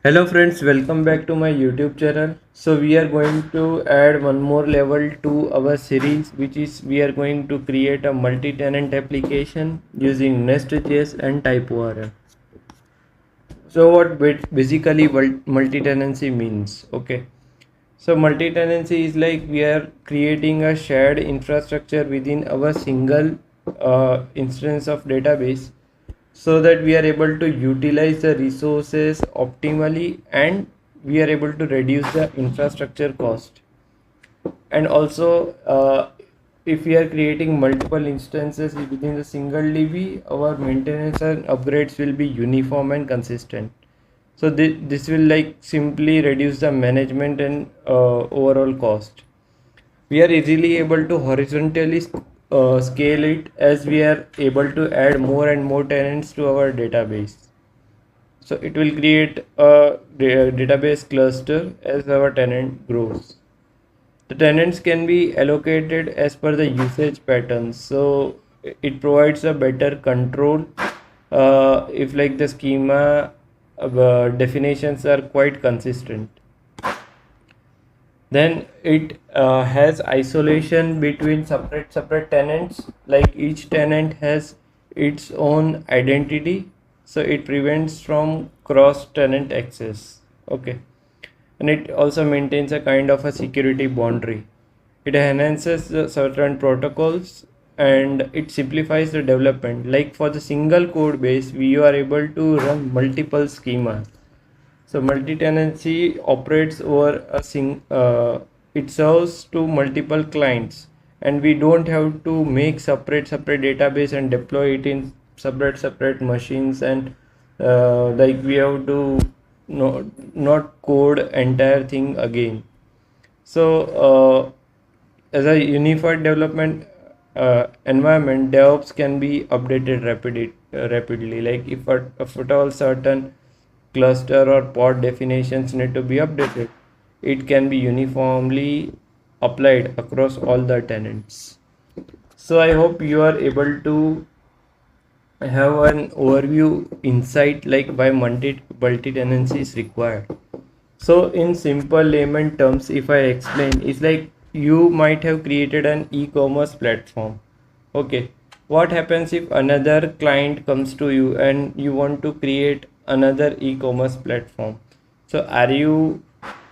Hello friends, welcome back to my YouTube channel. So we are going to add one more level to our series, which is we are going to create a multi-tenant application using NestJS and TypeORM. So what basically multi-tenancy means? Okay. So multi-tenancy is like we are creating a shared infrastructure within our single instance of database so that we are able to utilize the resources optimally and we are able to reduce the infrastructure cost. And also if we are creating multiple instances within the single DB, our maintenance and upgrades will be uniform and consistent. So this will like simply reduce the management and overall cost. We are easily able to horizontally scale it as we are able to add more and more tenants to our database. So it will create a database cluster as our tenant grows. The tenants can be allocated as per the usage patterns. So it provides a better control if like the schema definitions are quite consistent. Then it has isolation between separate tenants, like each tenant has its own identity, so it prevents from cross tenant access. Okay. And it also maintains a kind of a security boundary. It enhances the certain protocols and it simplifies the development. Like for the single code base, we are able to run multiple schemas. So multi-tenancy operates over it serves to multiple clients, and we don't have to make separate database and deploy it in separate machines, and like we have to not code entire thing again. So as a unified development environment, DevOps can be updated rapidly. Like if at all certain cluster or pod definitions need to be updated, it can be uniformly applied across all the tenants. So I hope you are able to have an overview insight like why multi-tenancy is required. So in simple layman terms, if I explain, it's like you might have created an e-commerce platform. Okay, what happens if another client comes to you and you want to create another e-commerce platform? So are you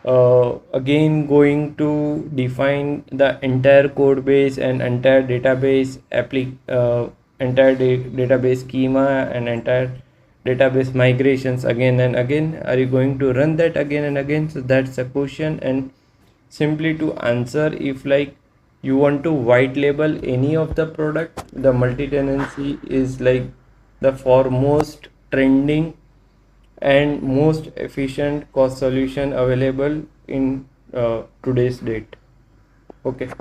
again going to define the entire code base and entire database database schema and entire database migrations again and again? Are you going to run that again and again? So that's a question. And simply to answer, if like you want to white label any of the product, the multi-tenancy is like the foremost trending and most efficient cost solution available in today's date. Okay,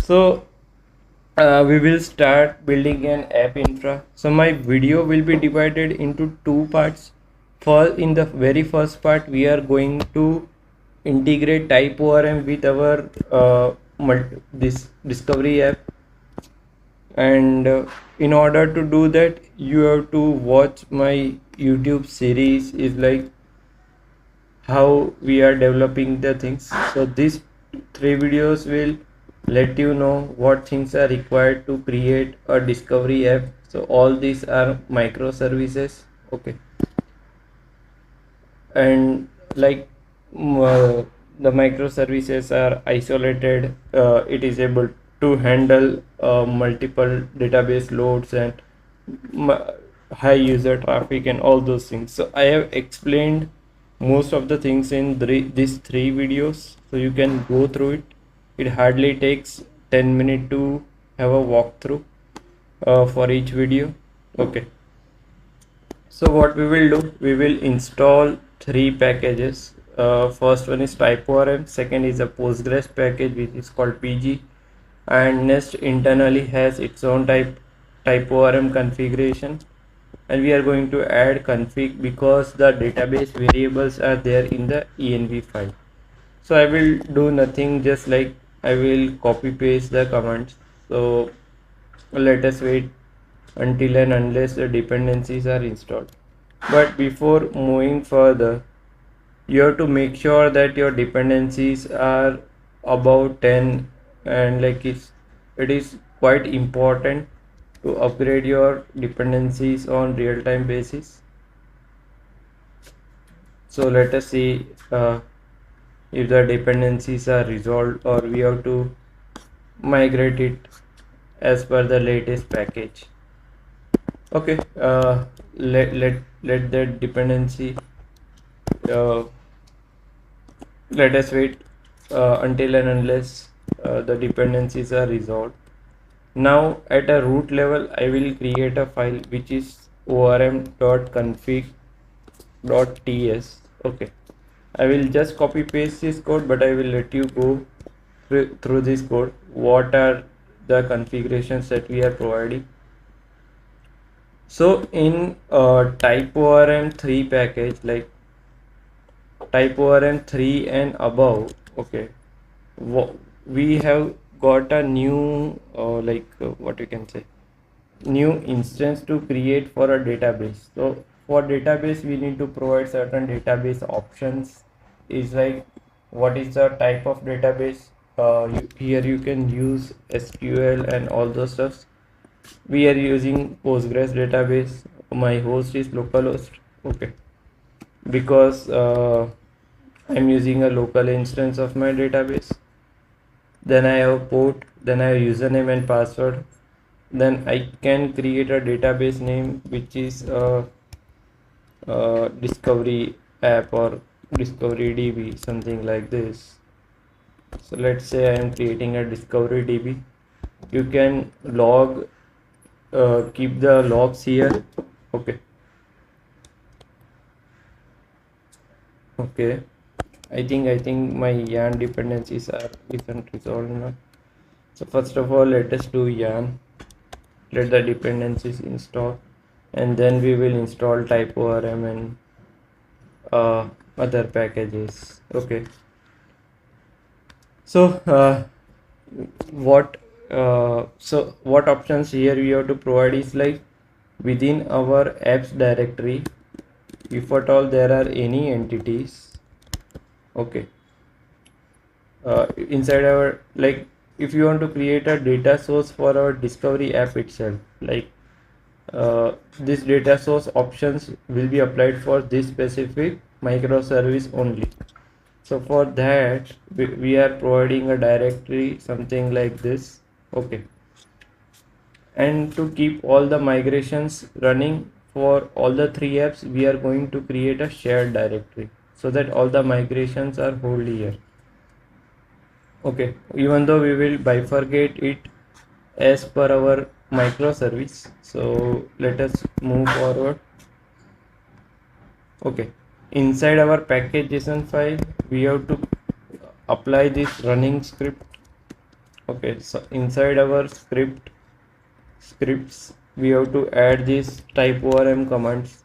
so we will start building an app infra. So my video will be divided into two parts. For in the very first part, we are going to integrate TypeORM with our this discovery app, and in order to do that, you have to watch my YouTube series. Is like how we are developing the things. So these three videos will let you know what things are required to create a discovery app. So all these are microservices. Okay. And like the microservices are isolated, it is able to handle multiple database loads and high user traffic and all those things. So I have explained most of the things in these three videos, so you can go through it. It hardly takes 10 minutes to have a walkthrough for each video. Okay, so what we will do, we will install three packages. First one is TypeORM, second is a Postgres package which is called PG, and Nest internally has its own TypeORM configuration, and we are going to add config because the database variables are there in the env file. So I will do nothing, just like I will copy paste the commands. So let us wait until and unless the dependencies are installed. But before moving further, you have to make sure that your dependencies are about 10, and like it is quite important to upgrade your dependencies on real-time basis. So let us see if the dependencies are resolved or we have to migrate it as per the latest package. Okay, let that dependency uh, let us wait until and unless the dependencies are resolved. Now at a root level, I will create a file which is orm.config.ts. Okay, I will just copy paste this code, but I will let you go through this code. What are the configurations that we are providing? So in TypeORM 3 package, like TypeORM 3 and above, okay, we have got a new what you can say, new instance to create for a database. So for database we need to provide certain database options. Is like, what is the type of database? Here you can use SQL and all those stuff. We are using Postgres database. My host is localhost. Okay, because I'm using a local instance of my database. Then I have port, then I have username and password. Then I can create a database name which is discovery app or discovery DB, something like this. So let's say I am creating a discovery DB. You can keep the logs here. Okay. Okay. I think my yarn dependencies are isn't resolved now. So first of all, let us do yarn. Let the dependencies install, and then we will install TypeORM and other packages. Okay. So what options here we have to provide is like, within our apps directory, if at all there are any entities. Okay, inside our, like, if you want to create a data source for our discovery app itself, like this data source options will be applied for this specific microservice only. So for that we are providing a directory something like this. Okay, and to keep all the migrations running for all the three apps, we are going to create a shared directory so that all the migrations are wholly here. Okay, even though we will bifurcate it as per our microservice. So let us move forward. Okay, inside our package.json file, we have to apply this running script. Okay, so inside our scripts, we have to add these TypeORM commands.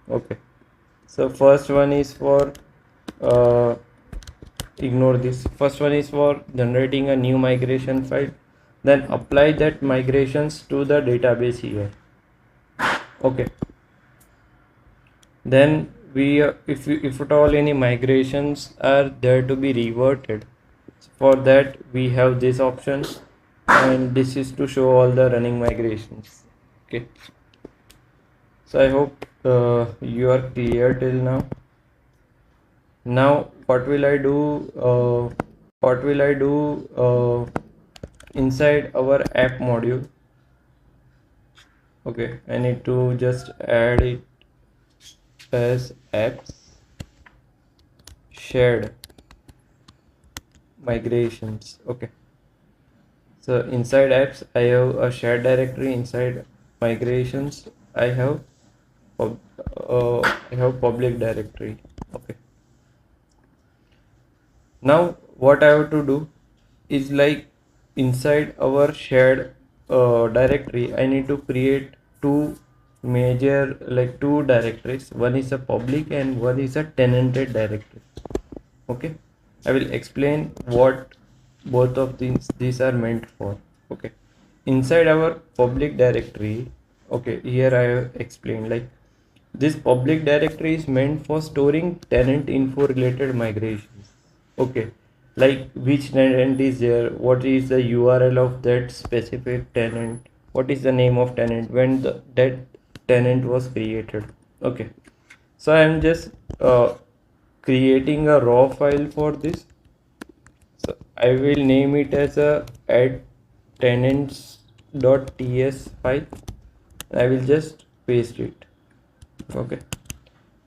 Okay, so first one is for uh, ignore this. First one is for generating a new migration file, then apply that migrations to the database here. Okay, then if at all any migrations are there to be reverted, for that we have this option, and this is to show all the running migrations. Okay, so I hope you are clear till now. Now what will I do? Inside our app module? Okay, I need to just add it as apps shared migrations. Okay, so inside apps I have a shared directory. Inside migrations I have public directory. Okay, now what I have to do is, like, inside our shared directory I need to create two directories. One is a public and one is a tenanted directory. Okay, I will explain what both of these are meant for. Okay, inside our public directory, okay, here I have explained, like, This public directory is meant for storing tenant info related migrations. Okay, like which tenant is there, what is the URL of that specific tenant, what is the name of tenant, when that tenant was created. Okay, so I am just creating a raw file for this. So I will name it as a add tenants.ts file. I will just paste it. Okay,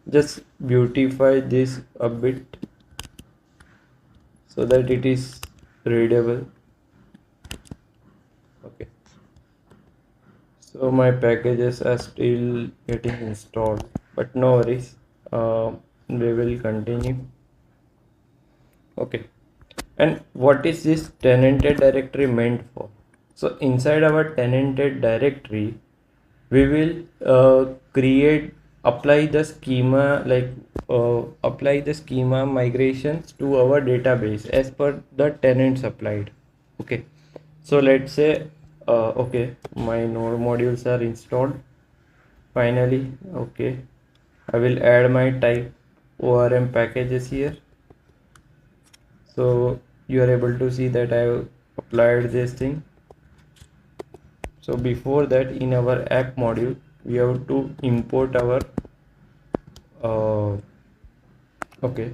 just beautify this a bit so that it is readable. Okay, so my packages are still getting installed, but no worries, we will continue. Okay, and what is this tenanted directory meant for? So inside our tenanted directory we will create, apply the schema, like apply the schema migrations to our database as per the tenants applied. Okay, so let's say okay, my node modules are installed finally. Okay, I will add my type ORM packages here. So you are able to see that I have applied this thing. So before that, in our app module we have to import our okay,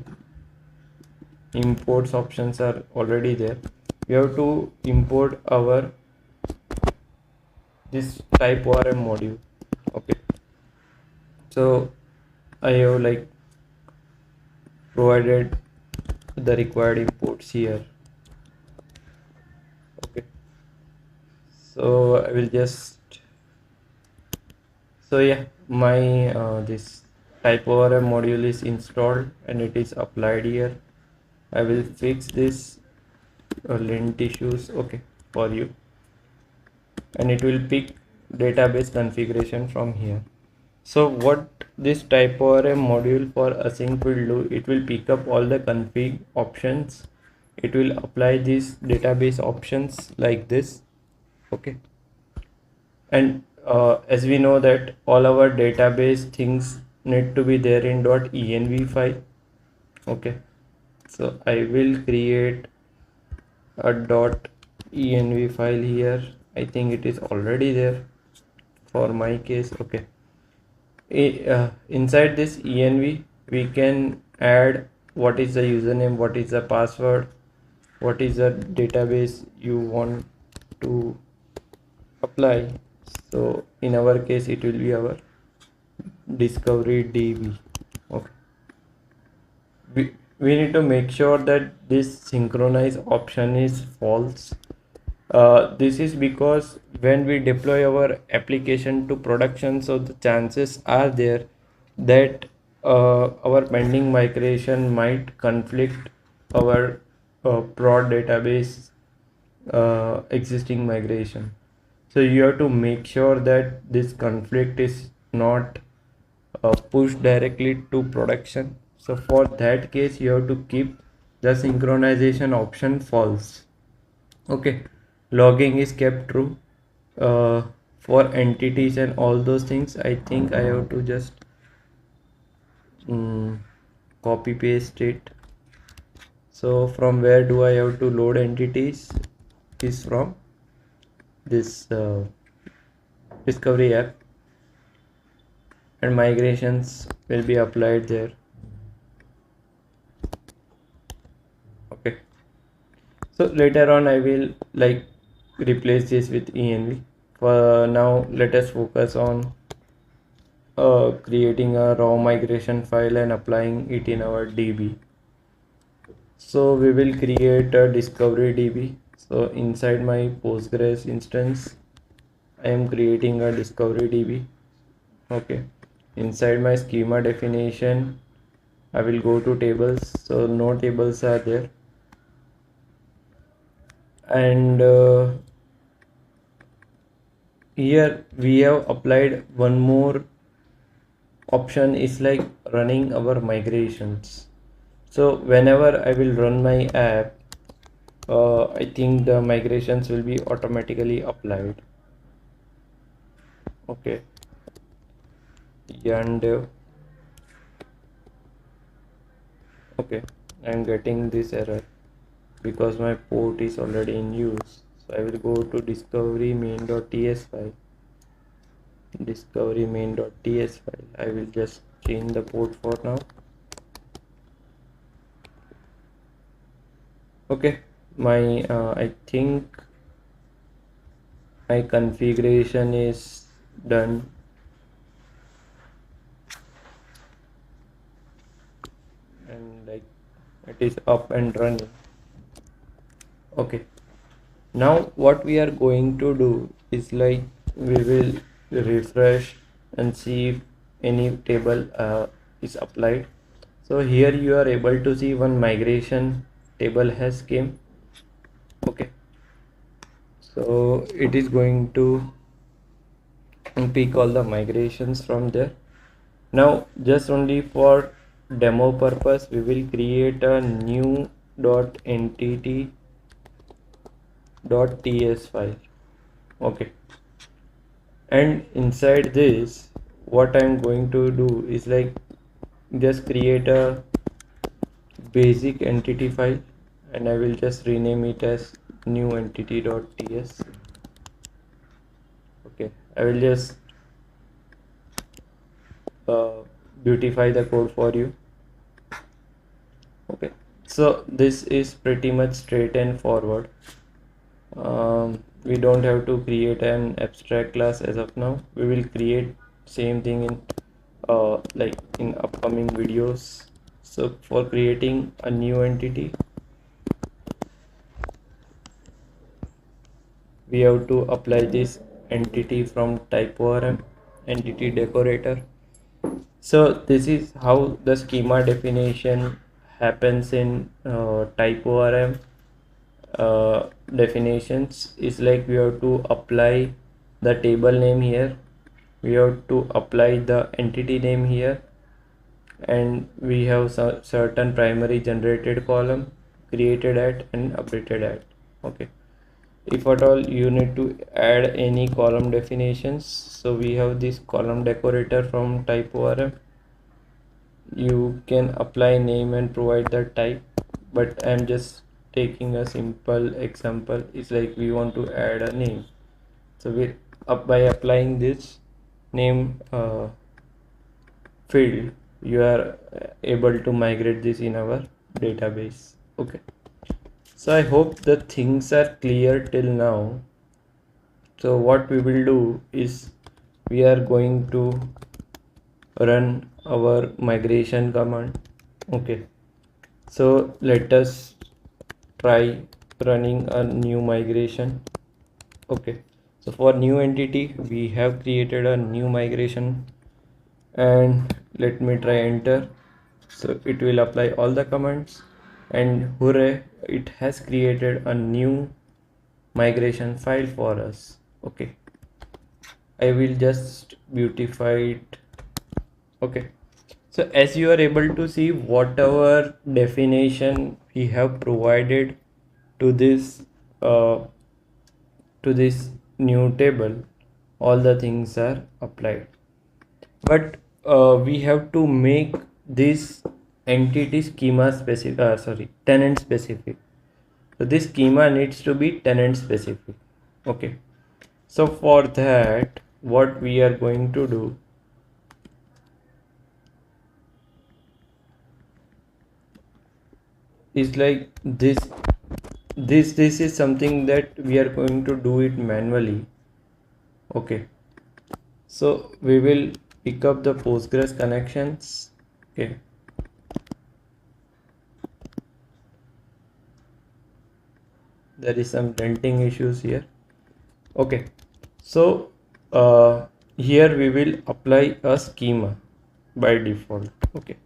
imports options are already there. We have to import our this TypeORM module. Okay, so I have like provided the required imports here. Okay, so I will just, so yeah, my this TypeORM module is installed and it is applied here. I will fix this lint issues, okay, for you, and it will pick database configuration from here. So what this TypeORM module for async will do, it will pick up all the config options, it will apply these database options like this. Okay, and as we know that all our database things need to be there in .env file. Okay, so I will create a .env file here. I think it is already there for my case. Okay, inside this env we can add what is the username, what is the password, what is the database you want to apply. So in our case it will be our discovery db. Okay, we need to make sure that this synchronize option is false. This is because when we deploy our application to production, so the chances are there that our pending migration might conflict our prod database existing migration. So you have to make sure that this conflict is not pushed directly to production. So for that case you have to keep the synchronization option false. Okay, logging is kept true. For entities and all those things, I think I have to just copy paste it. So from where do I have to load entities is from this discovery app, and migrations will be applied there. Okay, so later on I will like replace this with env. For now let us focus on creating a raw migration file and applying it in our db. So we will create a discovery db. So inside my postgres instance I am creating a discovery db. Okay, inside my schema definition I will go to tables, so no tables are there, and here we have applied one more option is like running our migrations. So whenever I will run my app, I think the migrations will be automatically applied. Okay, Yandev. Okay, I'm getting this error because my port is already in use. So I will go to discovery main.ts file. Discovery main.ts file. I will just change the port for now. Okay, my I think my configuration is done, and like it is up and running. Okay, now what we are going to do is like we will refresh and see if any table is applied. So here you are able to see one migration table has came. Okay, so it is going to pick all the migrations from there. Now just only for demo purpose we will create a new .entity.ts file. Okay, and inside this what I'm going to do is like just create a basic entity file, and I will just rename it as new entity.ts. Okay, I will just uh, beautify the code for you. Okay, so this is pretty much straight and forward. We don't have to create an abstract class as of now. We will create same thing in like in upcoming videos. So for creating a new entity we have to apply this entity from TypeORM entity decorator. So this is how the schema definition happens in TypeORM. Definitions is like we have to apply the table name here, we have to apply the entity name here, and we have certain primary generated column created at and updated at. Okay, if at all you need to add any column definitions, so we have this column decorator from TypeORM. You can apply name and provide the type, but I'm just taking a simple example. It's like we want to add a name, so we by applying this name field you are able to migrate this in our database. Okay, so I hope the things are clear till now. So what we will do is we are going to run our migration command. Okay, so let us try running a new migration. Okay, so for new entity we have created a new migration, and let me try enter. So it will apply all the commands, and hooray, it has created a new migration file for us. Okay, I will just beautify it. Okay, so as you are able to see, whatever definition we have provided to uh, this new table, all the things are applied. But we have to make this entity schema specific. Sorry, tenant specific. So this schema needs to be tenant specific. Okay. So for that, what we are going to do is like this is something that we are going to do it manually. Okay, so we will pick up the Postgres connections. Okay, there is some denting issues here. Okay, so here we will apply a schema by default. Okay,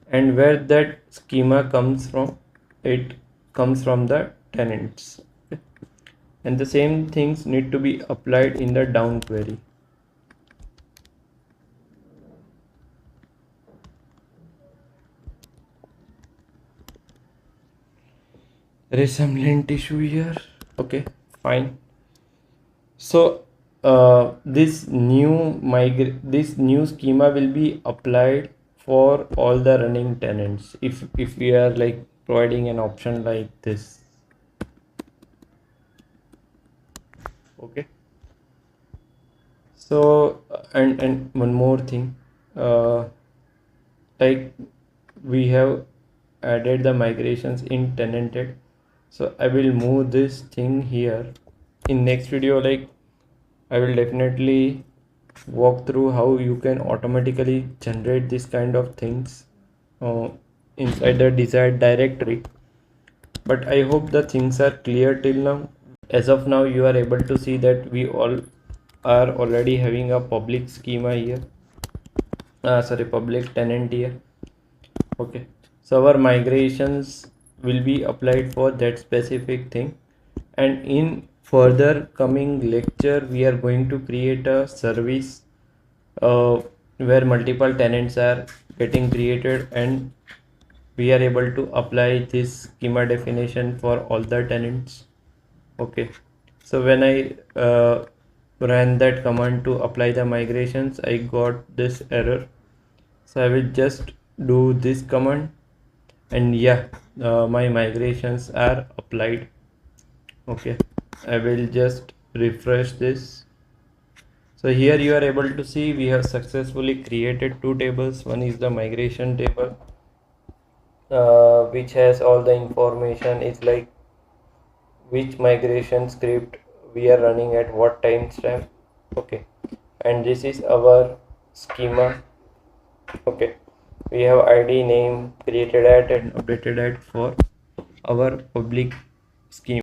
and where that schema comes from, it comes from the tenants. Okay. And the same things need to be applied in the down query. There is some lint issue here. Okay, fine. So this new schema will be applied for all the running tenants if we are like providing an option like this. Okay. So and one more thing, uh, like we have added the migrations in tenanted, so I will move this thing here in next video. Like I will definitely walk through how you can automatically generate this kind of things uh, inside the desired directory. But I hope the things are clear till now. As of now, you are able to see that we all are already having a public schema here. Sorry, public tenant here. Okay, so our migrations will be applied for that specific thing, and in further coming lecture, we are going to create a service uh, where multiple tenants are getting created, and we are able to apply this schema definition for all the tenants. Okay, so when I ran that command to apply the migrations, I got this error. So I will just do this command, and yeah, my migrations are applied. Okay, I will just refresh this. So here you are able to see we have successfully created two tables. One is the migration table, which has all the information. It's like which migration script we are running at what timestamp. Okay, and this is our schema. Okay, we have ID, name, created at and updated at for our public schema.